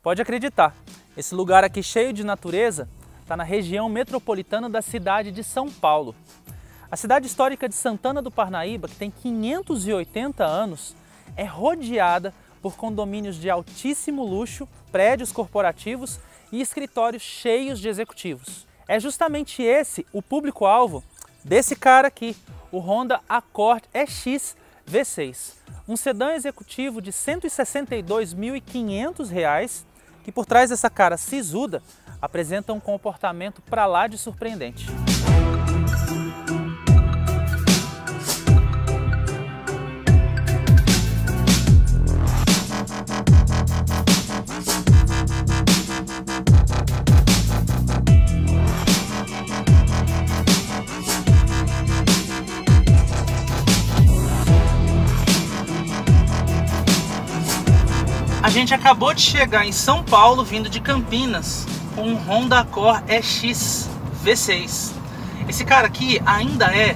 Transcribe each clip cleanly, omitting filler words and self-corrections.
Pode acreditar, esse lugar aqui cheio de natureza está na região metropolitana da cidade de São Paulo. A cidade histórica de Santana do Parnaíba, que tem 580 anos, é rodeada por condomínios de altíssimo luxo, prédios corporativos e escritórios cheios de executivos. É justamente esse o público-alvo desse cara aqui, o Honda Accord EX V6. Um sedã executivo de R$ 162.500 que por trás dessa cara sisuda apresenta um comportamento pra lá de surpreendente. A gente acabou de chegar em São Paulo, vindo de Campinas, com um Honda Accord EX V6. Esse cara aqui ainda é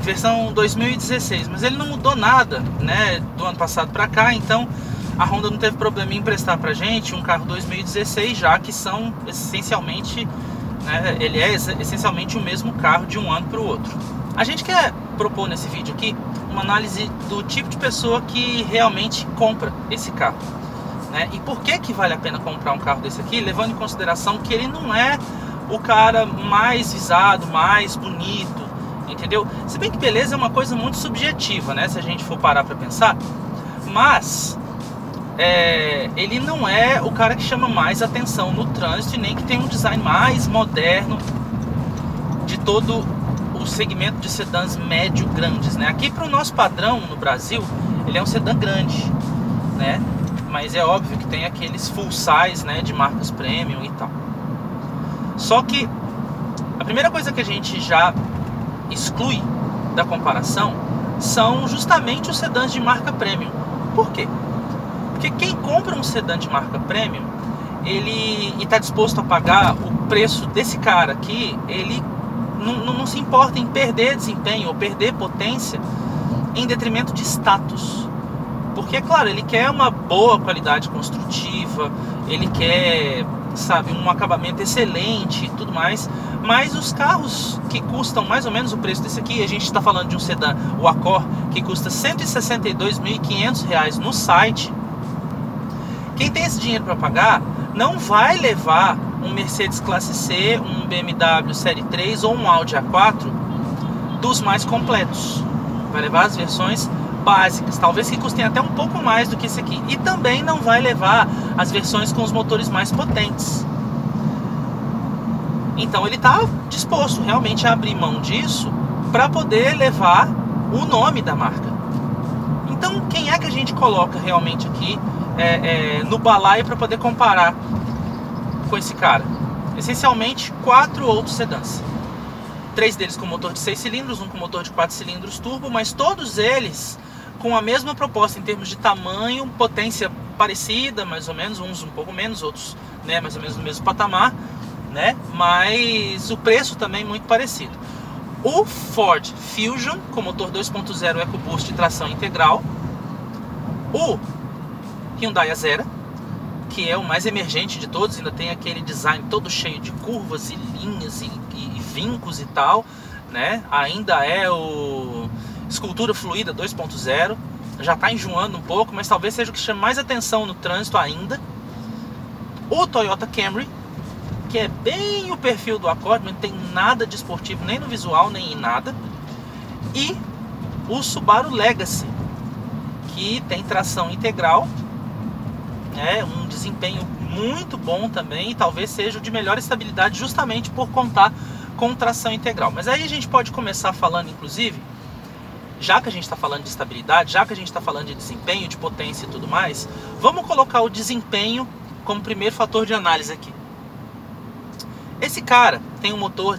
versão 2016, mas ele não mudou nada, né, do ano passado para cá, então a Honda não teve problema em emprestar pra gente um carro 2016, já que são essencialmente, né, ele é essencialmente o mesmo carro de um ano para o outro. A gente quer propor nesse vídeo aqui uma análise do tipo de pessoa que realmente compra esse carro, né? E por que vale a pena comprar um carro desse aqui, levando em consideração que ele não é o cara mais visado, mais bonito, entendeu? Se bem que beleza é uma coisa muito subjetiva, né? Se a gente for parar para pensar, mas ele não é o cara que chama mais atenção no trânsito e nem que tem um design mais moderno de todo o segmento de sedãs médio grandes, né? Aqui para o nosso padrão no Brasil, ele é um sedã grande, né? Mas é óbvio que tem aqueles full size, né, de marcas premium e tal. Só que a primeira coisa que a gente já exclui da comparação são justamente os sedãs de marca premium. Por quê? Porque quem compra um sedã de marca premium, ele está disposto a pagar o preço desse cara aqui, ele não se importa em perder desempenho ou perder potência em detrimento de status. Porque, é claro, ele quer uma boa qualidade construtiva, ele quer, sabe, um acabamento excelente e tudo mais. Mas os carros que custam mais ou menos o preço desse aqui, a gente está falando de um sedã, o Accord, que custa R$ 162.500 no site. Quem tem esse dinheiro para pagar não vai levar um Mercedes Classe C, um BMW Série 3 ou um Audi A4 dos mais completos. Vai levar as versões básicas, talvez que custem até um pouco mais do que esse aqui. E também não vai levar as versões com os motores mais potentes. Então ele está disposto realmente a abrir mão disso para poder levar o nome da marca. Então quem é que a gente coloca realmente aqui no balaio para poder comparar com esse cara? Essencialmente 4 outros sedãs. 3 deles com motor de 6 cilindros, um com motor de 4 cilindros turbo, mas todos eles com a mesma proposta em termos de tamanho, potência parecida, mais ou menos, uns um pouco menos, outros, né, mais ou menos no mesmo patamar, né, mas o preço também muito parecido. O Ford Fusion com motor 2.0 EcoBoost de tração integral, o Hyundai Azera, que é o mais emergente de todos, ainda tem aquele design todo cheio de curvas e linhas e vincos e tal, né? Ainda é o escultura fluida 2.0, já está enjoando um pouco, mas talvez seja o que chama mais atenção no trânsito ainda. O Toyota Camry, que é bem o perfil do Accord, não tem nada de esportivo nem no visual, nem em nada. E o Subaru Legacy, que tem tração integral, um desempenho muito bom também, e talvez seja o de melhor estabilidade justamente por contar com tração integral. Mas aí a gente pode começar falando, inclusive, já que a gente está falando de estabilidade, já que a gente está falando de desempenho, de potência e tudo mais, vamos colocar o desempenho como primeiro fator de análise aqui. Esse cara tem um motor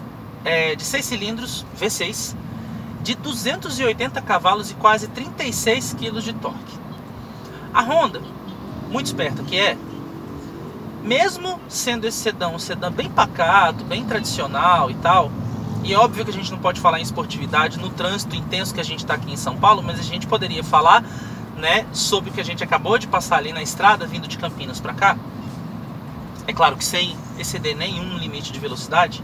de 6 cilindros V6 de 280 cavalos e quase 36 kg de torque. A Honda, muito esperta que é, mesmo sendo esse sedã um sedã bem pacato, bem tradicional e tal, e é óbvio que a gente não pode falar em esportividade no trânsito intenso que a gente está aqui em São Paulo, mas a gente poderia falar né, sobre o que a gente acabou de passar ali na estrada, vindo de Campinas para cá. É claro que sem exceder nenhum limite de velocidade.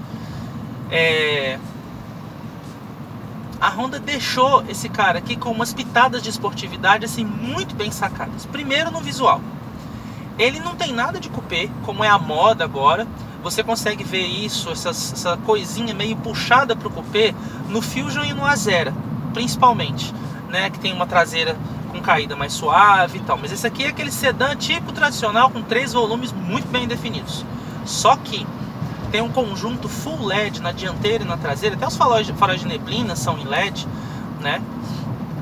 A Honda deixou esse cara aqui com umas pitadas de esportividade assim muito bem sacadas. Primeiro no visual. Ele não tem nada de coupé, como é a moda agora. Você consegue ver isso, essa coisinha meio puxada para o coupé no Fusion e no Azera, principalmente, né? Que tem uma traseira com caída mais suave e tal. Mas esse aqui é aquele sedã tipo tradicional com 3 volumes muito bem definidos. Só que tem um conjunto full LED na dianteira e na traseira. Até os faróis de neblina são em LED, né?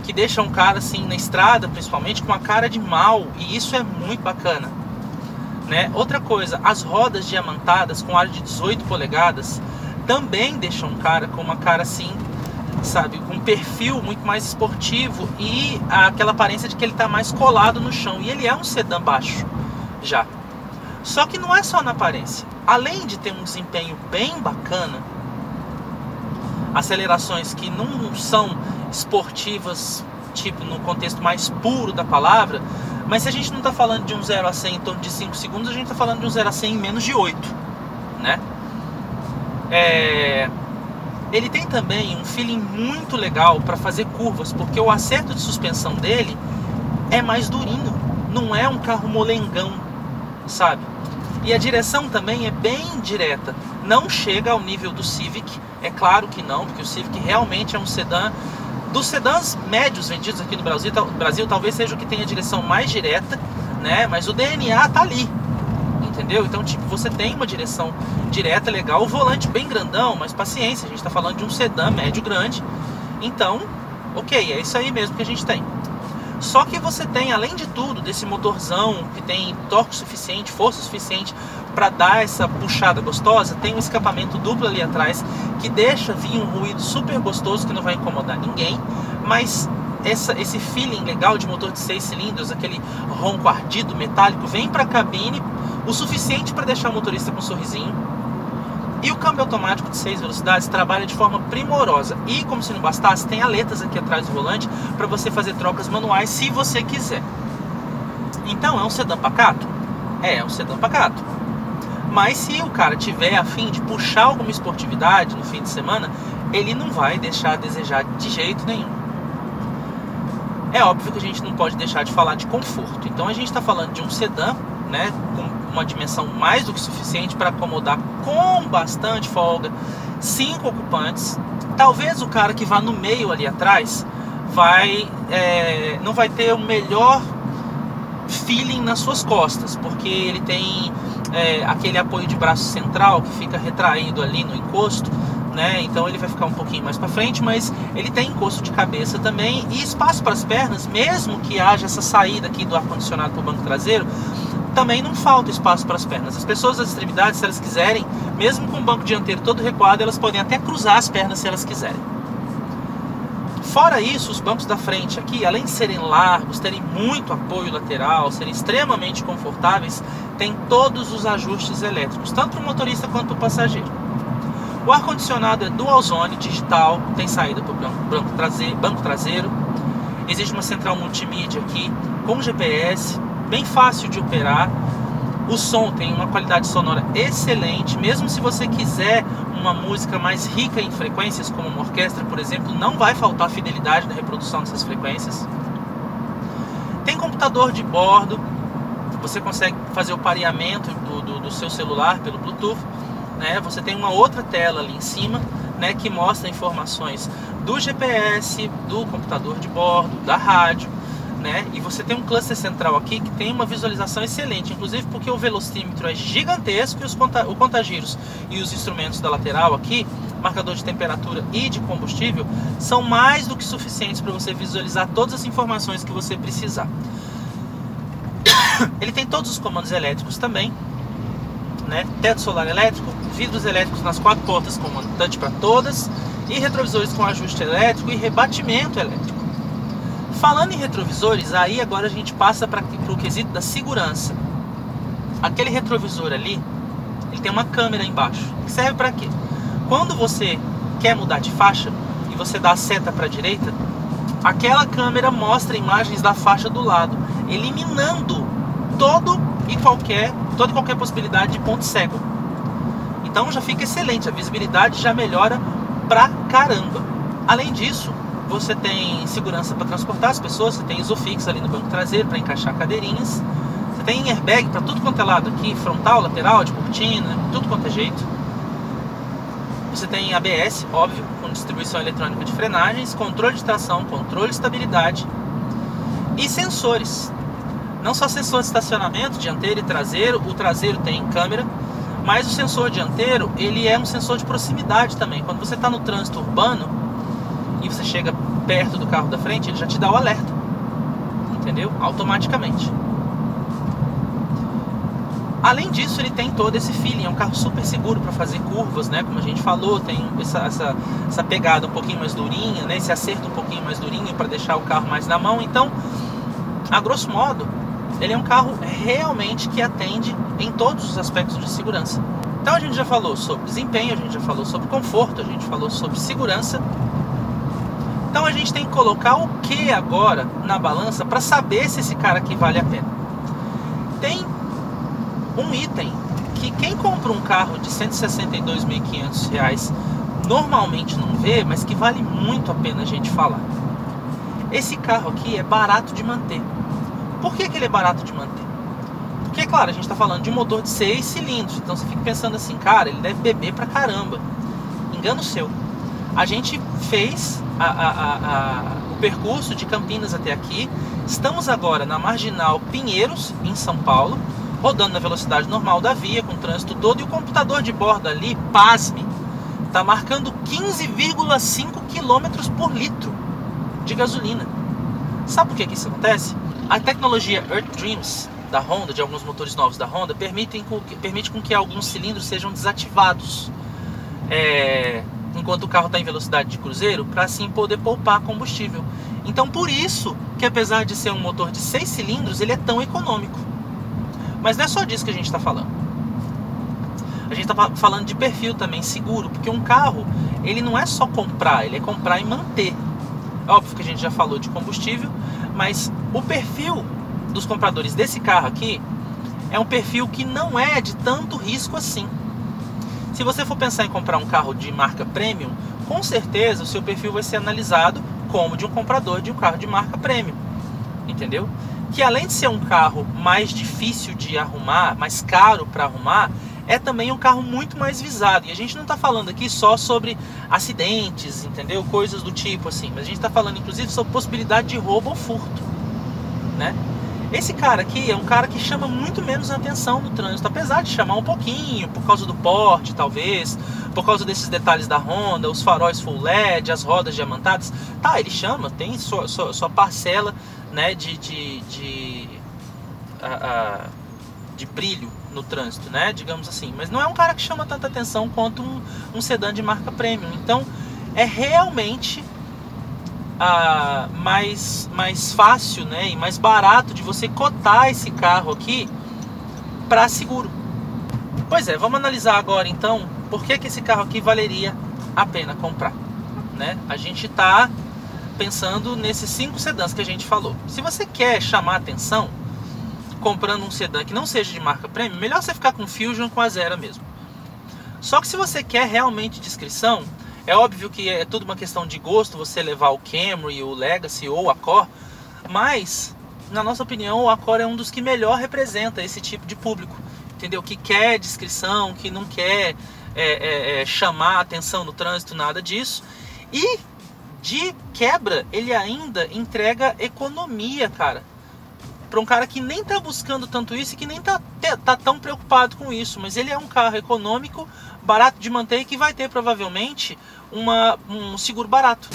Que deixam o cara assim na estrada, principalmente, com uma cara de mal. E isso é muito bacana, né? Outra coisa, as rodas diamantadas com aro de 18 polegadas também deixam o cara com uma cara assim, sabe, com um perfil muito mais esportivo e aquela aparência de que ele está mais colado no chão. E ele é um sedã baixo já. Só que não é só na aparência. Além de ter um desempenho bem bacana, acelerações que não são esportivas, tipo no contexto mais puro da palavra, mas se a gente não está falando de um 0 a 100 em torno de 5 segundos, a gente está falando de um 0 a 100 em menos de 8, né? Ele tem também um feeling muito legal para fazer curvas, porque o acerto de suspensão dele é mais durinho, não é um carro molengão, sabe? E a direção também é bem direta, não chega ao nível do Civic, é claro que não, porque o Civic realmente é um sedã. Dos sedãs médios vendidos aqui no Brasil, talvez seja o que tem a direção mais direta, né? Mas o DNA tá ali, entendeu? Então, tipo, você tem uma direção direta legal, o volante bem grandão, mas paciência, a gente tá falando de um sedã médio grande. Então, ok, é isso aí mesmo que a gente tem. Só que você tem, além de tudo, desse motorzão que tem torque suficiente, força suficiente para dar essa puxada gostosa, tem um escapamento duplo ali atrás que deixa vir um ruído super gostoso que não vai incomodar ninguém, mas esse feeling legal de motor de 6 cilindros, aquele ronco ardido metálico, vem para a cabine o suficiente para deixar o motorista com um sorrisinho. E o câmbio automático de 6 velocidades trabalha de forma primorosa. E como se não bastasse, tem aletas aqui atrás do volante para você fazer trocas manuais se você quiser. Então é um sedã pacato? É um sedã pacato. Mas se o cara tiver a fim de puxar alguma esportividade no fim de semana, ele não vai deixar a desejar de jeito nenhum. É óbvio que a gente não pode deixar de falar de conforto. Então a gente está falando de um sedã, né, com uma dimensão mais do que suficiente para acomodar com bastante folga 5 ocupantes. Talvez o cara que vá no meio ali atrás não vai ter o melhor feeling nas suas costas, porque ele tem aquele apoio de braço central que fica retraído ali no encosto, né? Então ele vai ficar um pouquinho mais para frente, mas ele tem encosto de cabeça também e espaço para as pernas, mesmo que haja essa saída aqui do ar-condicionado para o banco traseiro. Também não falta espaço para as pernas. As pessoas das extremidades, se elas quiserem, mesmo com o banco dianteiro todo recuado, elas podem até cruzar as pernas se elas quiserem. Fora isso, os bancos da frente aqui, além de serem largos, terem muito apoio lateral, serem extremamente confortáveis, tem todos os ajustes elétricos, tanto para o motorista quanto para o passageiro. O ar-condicionado é dual zone, digital, tem saída para o banco traseiro. Existe uma central multimídia aqui, com GPS, bem fácil de operar. O som tem uma qualidade sonora excelente. Mesmo se você quiser uma música mais rica em frequências, como uma orquestra, por exemplo, não vai faltar fidelidade na reprodução dessas frequências. Tem computador de bordo. Você consegue fazer o pareamento do seu celular pelo Bluetooth, né? Você tem uma outra tela ali em cima, né, que mostra informações do GPS, do computador de bordo, da rádio, né? E você tem um cluster central aqui que tem uma visualização excelente, inclusive porque o velocímetro é gigantesco e o contagiros e os instrumentos da lateral aqui, marcador de temperatura e de combustível, são mais do que suficientes para você visualizar todas as informações que você precisar. Ele tem todos os comandos elétricos também, né? Teto solar elétrico, vidros elétricos nas 4 portas com touch para todas e retrovisores com ajuste elétrico e rebatimento elétrico. Falando em retrovisores, aí agora a gente passa para o quesito da segurança. Aquele retrovisor ali, ele tem uma câmera embaixo, que serve para quê? Quando você quer mudar de faixa e você dá a seta para a direita, aquela câmera mostra imagens da faixa do lado, eliminando toda e qualquer possibilidade de ponto cego. Então já fica excelente, a visibilidade já melhora pra caramba. Além disso, você tem segurança para transportar as pessoas, você tem Isofix ali no banco traseiro para encaixar cadeirinhas, você tem airbag para tudo quanto é lado aqui, frontal, lateral, de cortina, tudo quanto é jeito. Você tem ABS, óbvio, com distribuição eletrônica de frenagens, controle de tração, controle de estabilidade e sensores. Não só sensor de estacionamento, dianteiro e traseiro, o traseiro tem câmera, mas o sensor dianteiro, ele é um sensor de proximidade também. Quando você está no trânsito urbano e você chega perto do carro da frente, ele já te dá o alerta, entendeu? Automaticamente. Além disso, ele tem todo esse feeling, é um carro super seguro para fazer curvas, né? Como a gente falou, tem essa pegada um pouquinho mais durinha, né? Esse acerto um pouquinho mais durinho para deixar o carro mais na mão. Então, a grosso modo, ele é um carro realmente que atende em todos os aspectos de segurança. Então a gente já falou sobre desempenho, a gente já falou sobre conforto, a gente falou sobre segurança. Então a gente tem que colocar o que agora na balança para saber se esse cara aqui vale a pena. Tem um item que quem compra um carro de R$ 162.500 normalmente não vê, mas que vale muito a pena a gente falar. Esse carro aqui é barato de manter. Por que ele é barato de manter? Porque, claro, a gente está falando de um motor de 6 cilindros, então você fica pensando assim, cara, ele deve beber pra caramba. Engano seu. A gente fez o percurso de Campinas até aqui. Estamos agora na Marginal Pinheiros, em São Paulo, rodando na velocidade normal da via, com o trânsito todo, e o computador de bordo ali, pasme, está marcando 15,5 km por litro de gasolina. Sabe por que isso acontece? A tecnologia Earth Dreams da Honda, de alguns motores novos da Honda, permite com que alguns cilindros sejam desativados enquanto o carro está em velocidade de cruzeiro, para assim poder poupar combustível. Então por isso que, apesar de ser um motor de 6 cilindros, ele é tão econômico. Mas não é só disso que a gente está falando. A gente está falando de perfil também seguro, porque um carro, ele não é só comprar, ele é comprar e manter. Óbvio que a gente já falou de combustível, mas o perfil dos compradores desse carro aqui é um perfil que não é de tanto risco assim. Se você for pensar em comprar um carro de marca premium, com certeza o seu perfil vai ser analisado como de um comprador de um carro de marca premium, entendeu? Que além de ser um carro mais difícil de arrumar, mais caro para arrumar, é também um carro muito mais visado. E a gente não está falando aqui só sobre acidentes, entendeu? Coisas do tipo assim, mas a gente está falando inclusive sobre possibilidade de roubo ou furto, né? Esse cara aqui é um cara que chama muito menos atenção no trânsito, apesar de chamar um pouquinho, por causa do porte talvez, por causa desses detalhes da Honda, os faróis full LED, as rodas diamantadas. Tá, ele chama, tem sua parcela, né, de brilho no trânsito, né, digamos assim. Mas não é um cara que chama tanta atenção quanto um sedã de marca premium. Então é realmente mais fácil, né, e mais barato de você cotar esse carro aqui para seguro. Pois é, vamos analisar agora então por que esse carro aqui valeria a pena comprar, né? A gente está pensando nesses 5 sedãs que a gente falou. Se você quer chamar atenção comprando um sedã que não seja de marca premium, melhor você ficar com o Fusion, com a Zera mesmo. Só que se você quer realmente discrição, é óbvio que é tudo uma questão de gosto você levar o Camry, o Legacy ou o Accord, mas na nossa opinião o Accord é um dos que melhor representa esse tipo de público, entendeu? Que quer discrição, que não quer chamar atenção no trânsito, nada disso. E de quebra ele ainda entrega economia, cara, para um cara que nem tá buscando tanto isso e que nem tá tão preocupado com isso. Mas ele é um carro econômico, barato de manter e que vai ter provavelmente um seguro barato.